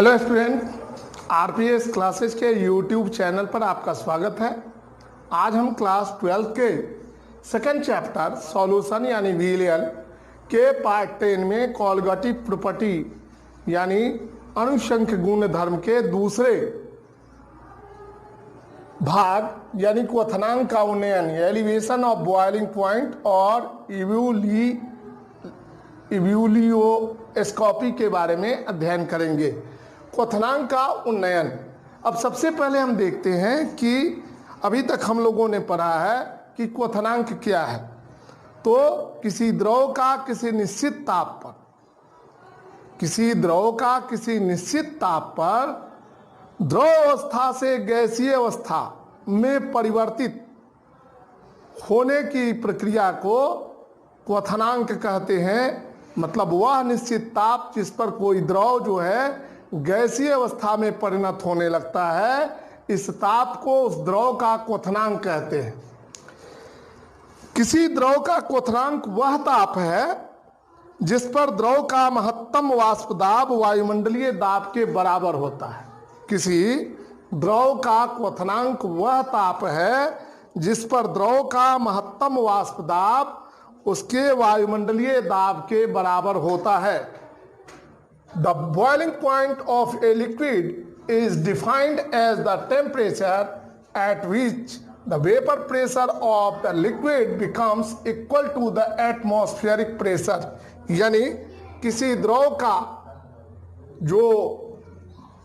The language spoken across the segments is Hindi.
हेलो स्टूडेंट, आरपीएस क्लासेस के यूट्यूब चैनल पर आपका स्वागत है। आज हम क्लास 12 के सेकंड चैप्टर सॉल्यूशन यानी विलियन के पार्ट 10 में कॉलगेटिव प्रॉपर्टी यानी अनुशंख्य गुण धर्म के दूसरे भाग यानी क्वथनांक का उन्नयन एलिवेशन ऑफ बॉइलिंग पॉइंट और इव्यूलियोस्कोपी के बारे में अध्ययन करेंगे। क्वथनांक का उन्नयन। अब सबसे पहले हम देखते हैं कि अभी तक हम लोगों ने पढ़ा है कि क्वथनांक क्या है। तो किसी द्रव का किसी निश्चित ताप पर द्रव अवस्था से गैसीय अवस्था में परिवर्तित होने की प्रक्रिया को क्वथनांक कहते हैं। मतलब वह निश्चित ताप जिस पर कोई द्रव जो है गैसीय अवस्था में परिणत होने लगता है, इस ताप को उस द्रव का क्वथनांक कहते हैं। किसी द्रव का क्वथनांक वह ताप है जिस पर द्रव का महत्तम वाष्प दाब वायुमंडलीय दाब के बराबर होता है। किसी द्रव का क्वथनांक वह ताप है जिस पर द्रव का महत्तम वाष्प दाब उसके वायुमंडलीय दाब के बराबर होता है। The boiling point of a liquid is defined as the temperature at which the vapor pressure of the liquid becomes equal to the atmospheric pressure। यानी किसी द्रव का जो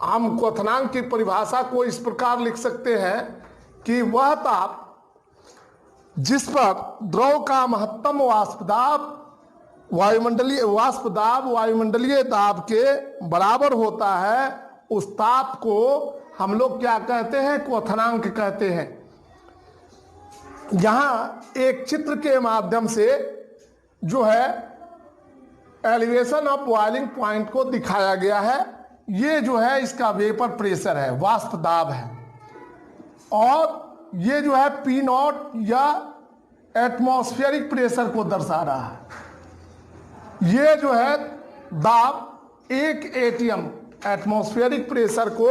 हम क्वथनांक की परिभाषा को इस प्रकार लिख सकते हैं कि वह ताप जिस पर द्रव का महत्तम वाष्प दाब वायुमंडलीय दाब के बराबर होता है, उस ताप को हम लोग क्या कहते हैं? क्वथनांक कहते हैं। यहां एक चित्र के माध्यम से जो है एलिवेशन ऑफ बॉइलिंग पॉइंट को दिखाया गया है। ये जो है इसका वेपर प्रेशर है, वाष्प दाब है, और ये जो है पी नॉट या एटमॉस्फेरिक प्रेशर को दर्शा रहा है। ये जो है दाब एक एटीएम, एटमॉस्फेरिक प्रेशर को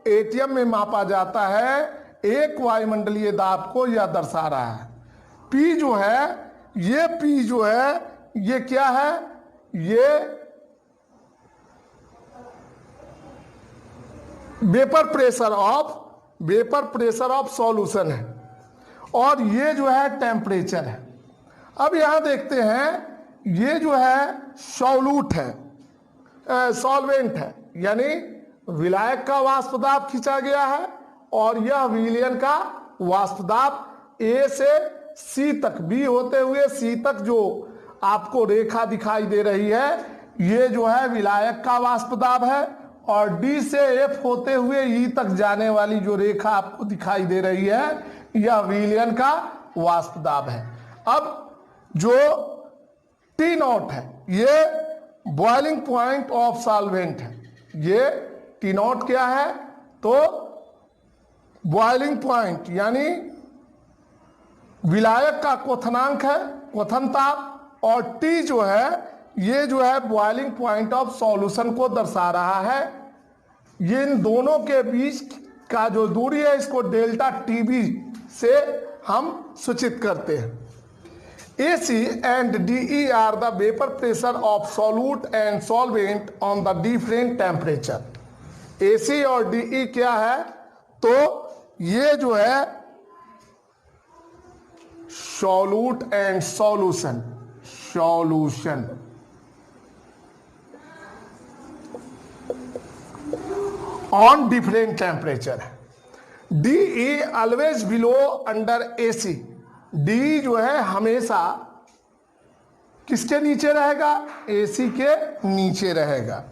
एटीएम में मापा जाता है, एक वायुमंडलीय दाब को यह दर्शा रहा है। पी जो है ये क्या है? ये वेपर प्रेशर ऑफ सॉल्यूशन है, और ये जो है टेम्परेचर है। अब यहां देखते हैं, ये जो है सॉल्यूट है, सॉल्वेंट है, यानी विलायक का वाष्प दाब खींचा गया है, और यह विलयन का वाष्प दाब ए से सी तक, बी होते हुए सी तक जो आपको रेखा दिखाई दे रही है, ये जो है विलायक का वाष्प दाब है, और डी से एफ होते हुए ई तक जाने वाली जो रेखा आपको दिखाई दे रही है, यह विलयन का वाष्प दाब है। अब जो टी नॉट है, ये बॉइलिंग पॉइंट ऑफ सॉल्वेंट है। ये टी नॉट क्या है? तो बॉइलिंग पॉइंट यानी विलायक का क्वथनांक है, क्वथन ताप, और टी जो है ये जो है बॉइलिंग पॉइंट ऑफ सॉल्यूशन को दर्शा रहा है। ये इन दोनों के बीच का जो दूरी है, इसको डेल्टा टीबी से हम सूचित करते हैं। AC and DE are the vapor pressure of solute and solvent on the different temperature। AC और DE क्या है? तो ये जो है solute and solution on different temperature। DE always below under AC। D जो है हमेशा किसके नीचे रहेगा? एसी के नीचे रहेगा।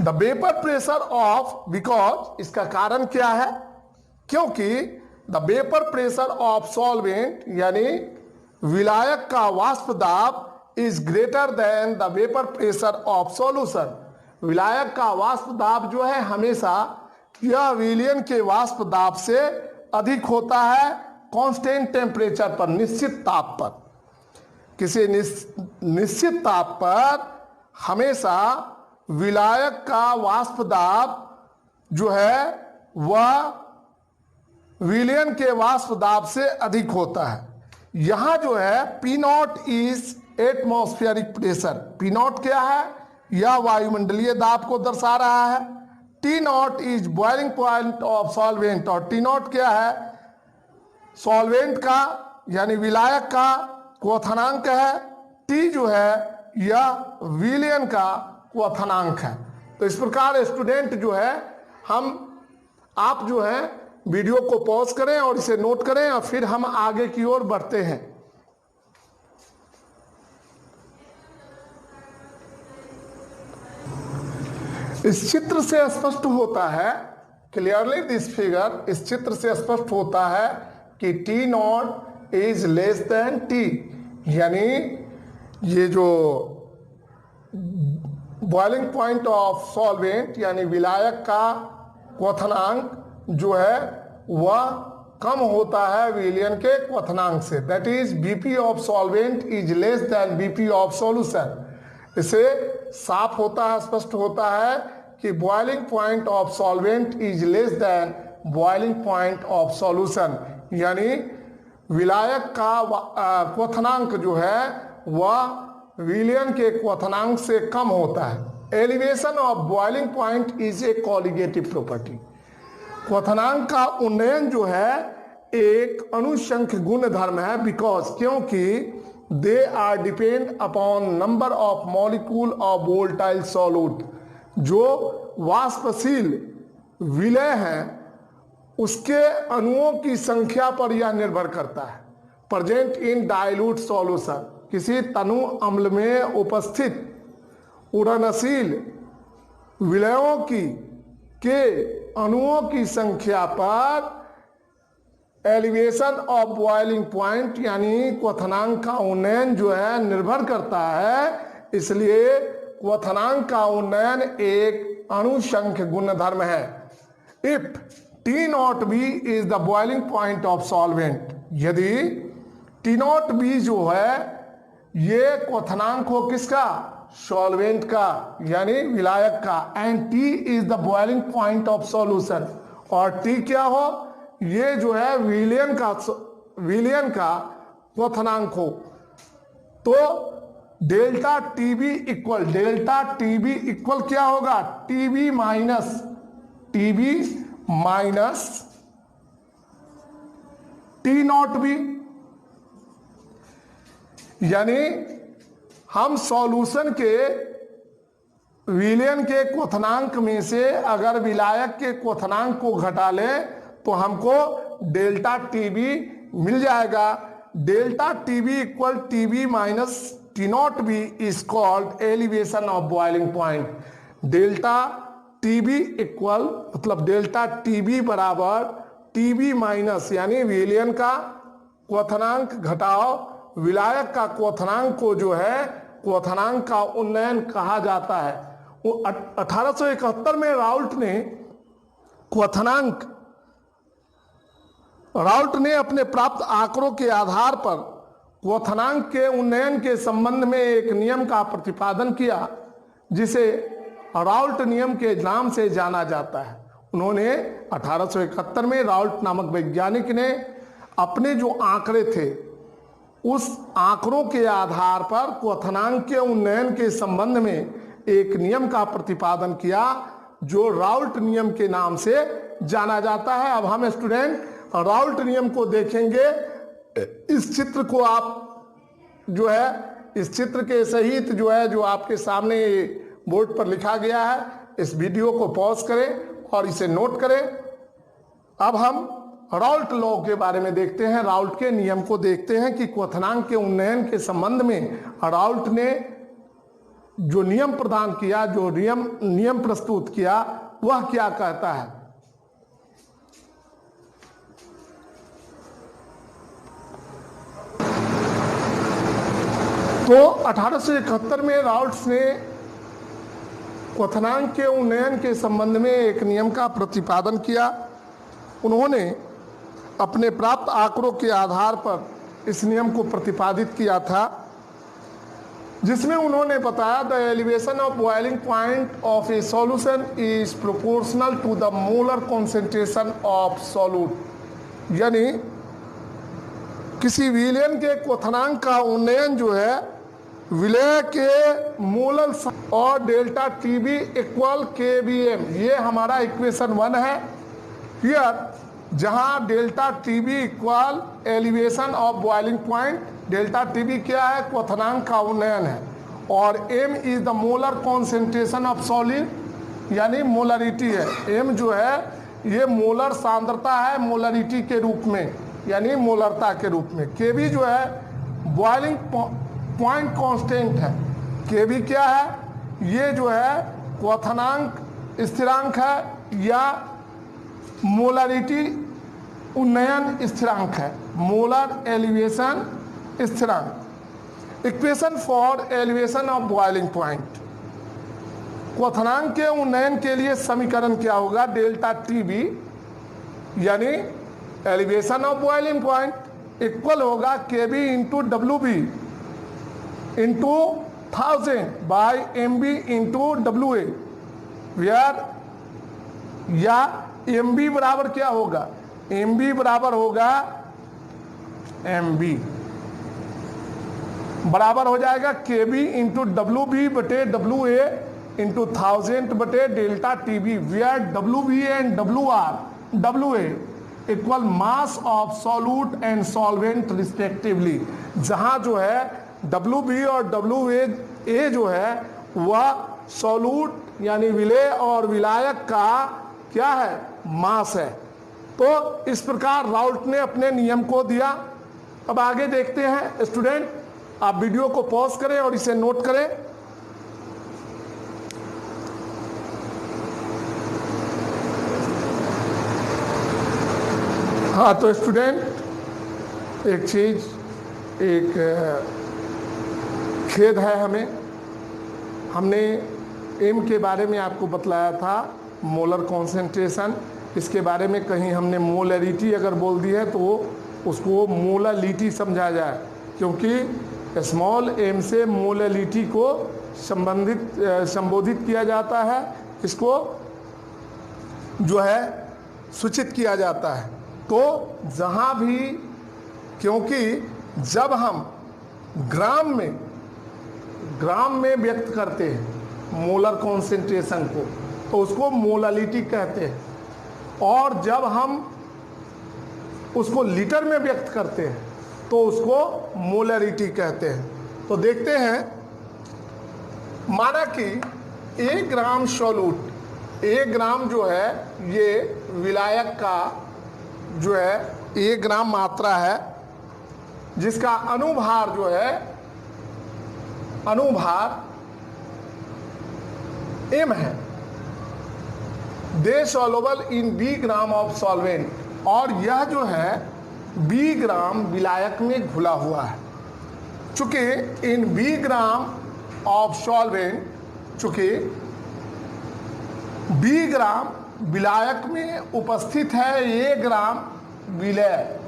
The vapour pressure of, because इसका कारण क्या है? क्योंकि the vapour pressure of solvent यानी विलायक का वाष्प दाब is greater than the vapour pressure of solution. विलायक का वाष्प दाब जो है हमेशा यह विलयन के वाष्प दाब से अधिक होता है कांस्टेंट टेम्परेचर पर, निश्चित ताप पर। किसी निश्चित ताप पर हमेशा विलायक का वाष्प दाब जो है वह विलयन के वाष्प दाब से अधिक होता है। यहां जो है P not is atmospheric pressure. P not क्या है? यह वायुमंडलीय दाब को दर्शा रहा है। T not is boiling point of solvent, और टी नॉट क्या है? सॉल्वेंट का यानी विलायक का क्वथनांक है। टी जो है यह विलयन का क्वथनांक है। तो इस प्रकार स्टूडेंट जो है आप जो है वीडियो को पॉज करें और इसे नोट करें और फिर हम आगे की ओर बढ़ते हैं। इस चित्र से स्पष्ट होता है, क्लियरली दिस फिगर, इस चित्र से स्पष्ट होता है कि T not is less than T, यानी ये जो बॉइलिंग पॉइंट ऑफ सॉल्वेंट यानी विलायक का क्वथनांक जो है वह कम होता है विलयन के क्वथनांक से। That is BP of solvent is less than BP of solution. इसे साफ होता है, स्पष्ट होता है कि boiling point of solvent is less than boiling point of solution, यानी विलायक का क्वथनांक जो है वह विलयन के क्वथनांक से कम होता है। Elevation of boiling point is a colligative property. क्वथनांक का उन्नयन जो है एक अनुशंख गुण धर्म है, बिकॉज क्योंकि they are depend upon number of molecule of volatile solute. जो वाष्पशील विलय है उसके अणुओं की संख्या पर यह निर्भर करता है। प्रेजेंट इन डाइल्यूट सॉल्यूशन, किसी तनु अम्ल में उपस्थित उड़नशील विलयों के अणुओं की संख्या पर एलिवेशन ऑफ बॉइलिंग पॉइंट यानी क्वथनांक का उन्नयन जो है निर्भर करता है। इसलिए क्वथनांक का उन्नयन एक अनुशंख गुणधर्म है। If T not be is the boiling point of solvent, यदि टी नॉट बी जो है ये क्वथनांक हो किसका? सॉल्वेंट का यानी विलायक का। And T is the boiling point of solution, और टी क्या हो? ये जो है विलयन का क्वथनांक हो। तो डेल्टा टीबी इक्वल क्या होगा? TB minus T not be, यानी हम सॉल्यूशन के विलयन के क्वथनांक में से अगर विलायक के क्वथनांक को घटा लें तो हमको डेल्टा टीबी मिल जाएगा। Delta TB equal TB minus T not be is called elevation of boiling point. Delta TB equal मतलब डेल्टा टीबी बराबर टीबी माइनस यानी विलयन का क्वथनांक घटाओ विलायक का क्वथनांक को जो है क्वथनांक का उन्नयन कहा जाता है। 1871 में राउल्ट ने अपने प्राप्त आंकड़ों के आधार पर क्वथनांक के उन्नयन के संबंध में एक नियम का प्रतिपादन किया जिसे राउल्ट नियम के नाम से जाना जाता है। उन्होंने 1871 में राउल्ट नामक वैज्ञानिक ने अपने जो आंकड़े थे उस आंकड़ों के आधार पर क्वथनांक के उन्नयन के संबंध में एक नियम का प्रतिपादन किया जो राउल्ट नियम के नाम से जाना जाता है। अब हम स्टूडेंट राउल्ट नियम को देखेंगे। इस चित्र को आप जो है इस चित्र के सहित जो है जो आपके सामने बोर्ड पर लिखा गया है, इस वीडियो को पॉज करें और इसे नोट करें। अब हम राउल्ट लॉ के बारे में देखते हैं, राउल्ट के नियम को देखते हैं कि क्वथनांक के उन्नयन के संबंध में राउल्ट ने जो नियम प्रदान किया, जो नियम प्रस्तुत किया, वह क्या कहता है। तो 1871 में राउल्ट ने क्वथनांक के उन्नयन के संबंध में एक नियम का प्रतिपादन किया। उन्होंने अपने प्राप्त आंकड़ों के आधार पर इस नियम को प्रतिपादित किया था। जिसमें उन्होंने बताया the elevation of boiling point of a solution is proportional to the molar concentration of solute, यानी किसी विलयन के क्वथनांक का उन्नयन जो है विलय के मोलर और डेल्टा टीबी इक्वल केबीएम, ये हमारा इक्वेशन 1 है। हियर जहां delta TB equal elevation of boiling point, delta TB क्या है, क्वथनांक का उन्नयन है, और M is the molar concentration of solid, यानी मोलरिटी है। एम जो है ये मोलर सांद्रता है मोलरिटी के रूप में, यानी मोलरता के रूप में। केबी जो है बॉइलिंग पॉइंट कांस्टेंट है। केबी क्या है, ये जो है क्वथनांक स्थिरांक है या मोलरिटी उन्नयन स्थिरांक है, मोलर एलिवेशन स्थिरांक। Equation for elevation of boiling point, क्वथनांक के उन्नयन के लिए समीकरण क्या होगा, डेल्टा टीबी यानी elevation of boiling point equal होगा KB into W B into 1000 by M B into W A, where या एम बी बराबर क्या होगा, एम बी बराबर होगा एम बी बराबर हो जाएगा K B into W B बटे डब्ल्यू ए इंटू 1000 बटे delta T B, where W B and W are W A equal mass of solute and solvent respectively. जहां जो है डब्ल्यू बी और डब्ल्यू ए जो है वह सॉल्यूट यानी विलेय और विलायक का क्या है, मास है। तो इस प्रकार राउल्ट ने अपने नियम को दिया। अब आगे देखते हैं स्टूडेंट, आप वीडियो को पॉज करें और इसे नोट करें। हाँ तो स्टूडेंट एक चीज, एक खेद है हमें, हमने एम के बारे में आपको बतलाया था मोलर कॉन्सेंट्रेशन, इसके बारे में कहीं हमने मोलरिटी अगर बोल दी है तो उसको मोलालिटी समझा जाए, क्योंकि स्मॉल एम से मोलालिटी को संबोधित किया जाता है, इसको जो है सूचित किया जाता है। तो जहाँ भी, क्योंकि जब हम ग्राम में व्यक्त करते हैं मोलर कॉन्सेंट्रेशन को तो उसको मोलालिटी कहते हैं, और जब हम उसको लीटर में व्यक्त करते हैं तो उसको मोलरिटी कहते हैं। तो देखते हैं, माना कि 1 ग्राम सॉल्यूट, 1 ग्राम जो है ये विलायक का जो है 1 ग्राम मात्रा है, जिसका अनुभार जो है, अनुभार m है, they soluble in B gram of solvent, और यह जो है बी ग्राम विलायक में घुला हुआ है। चूंकि इन बी ग्राम ऑफ सॉल्वेंट, चूंकि बी ग्राम विलायक में उपस्थित है 1 ग्राम विलय,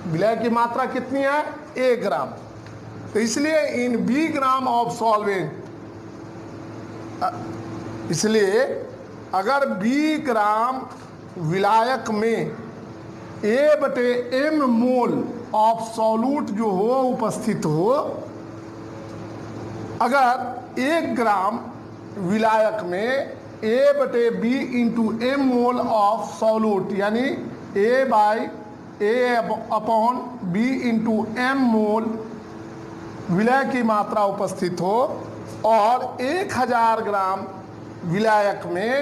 विलय की मात्रा कितनी है, 1 ग्राम। तो इसलिए इन बी ग्राम ऑफ सॉल्वेंट, इसलिए अगर बी ग्राम विलायक में A/M मोल ऑफ सॉल्यूट जो हो उपस्थित हो, अगर 1 ग्राम विलायक में A/B into M mole of solute यानी A/B इंटू M मोल विलय की मात्रा उपस्थित हो, और 1000 ग्राम विलायक में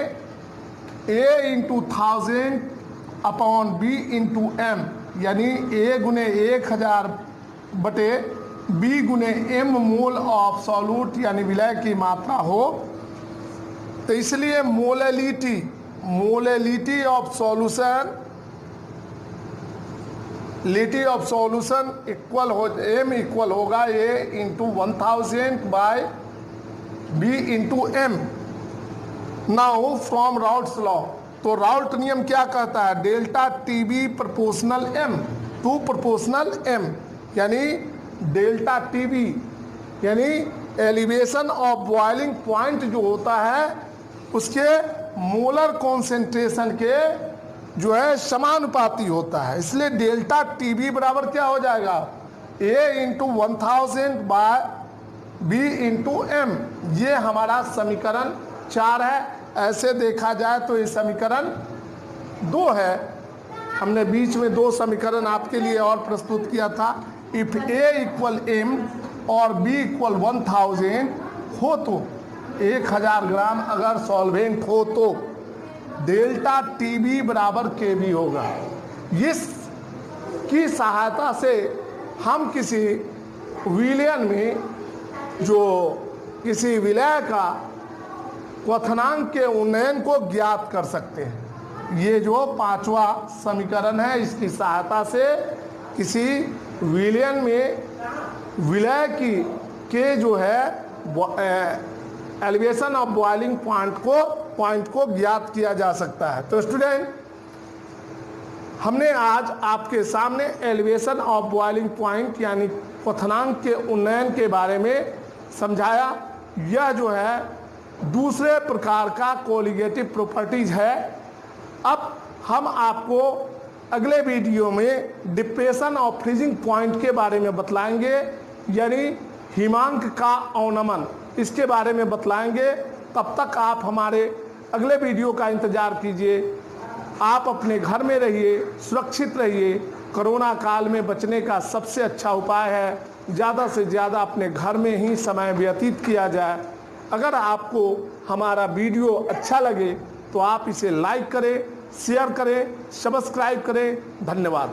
A into 1000 upon B into M यानी A गुने 1000 बटे B गुने M मोल ऑफ सॉल्यूट यानी विलय की मात्रा हो, तो इसलिए मोलैलिटी ऑफ सॉल्यूशन, लिटी ऑफ सॉल्यूशन इक्वल हो, M इक्वल होगा A into 1000 by B into M। Now from Raoult's law, तो राउल्ट नियम क्या कहता है, delta T B proportional M to proportional M, यानी डेल्टा टी बी यानी एलिवेशन ऑफ बॉइलिंग पॉइंट जो होता है उसके मोलर कॉन्सेंट्रेशन के जो है समानुपाती होता है। इसलिए डेल्टा टीबी बराबर क्या हो जाएगा, A into 1000 by B into M. ये हमारा समीकरण 4 है। ऐसे देखा जाए तो ये समीकरण 2 है। हमने बीच में 2 समीकरण आपके लिए और प्रस्तुत किया था। इफ A इक्वल M और B इक्वल 1000 हो तो 1000 ग्राम अगर सॉल्वेंट हो तो डेल्टा टीबी बराबर केबी होगा। इस की सहायता से हम किसी विलयन में जो किसी विलय का क्वथनांक के उन्नयन को ज्ञात कर सकते हैं। ये जो 5वां समीकरण है, इसकी सहायता से किसी विलयन में विलय के जो है एलिवेशन ऑफ बॉइलिंग पॉइंट को ज्ञात किया जा सकता है। तो स्टूडेंट, हमने आज आपके सामने एलिवेशन ऑफ बॉइलिंग पॉइंट यानी क्वथनांक के उन्नयन के बारे में समझाया। यह जो है दूसरे प्रकार का कोलिगेटिव प्रॉपर्टीज है। अब हम आपको अगले वीडियो में डिप्रेशन ऑफ फ्रीजिंग पॉइंट के बारे में बतलाएंगे, यानी हिमांक का अवनमन, इसके बारे में बतलाएंगे। तब तक आप हमारे अगले वीडियो का इंतज़ार कीजिए। आप अपने घर में रहिए, सुरक्षित रहिए। कोरोना काल में बचने का सबसे अच्छा उपाय है ज़्यादा से ज़्यादा अपने घर में ही समय व्यतीत किया जाए। अगर आपको हमारा वीडियो अच्छा लगे तो आप इसे लाइक करें, शेयर करें, सब्सक्राइब करें। धन्यवाद।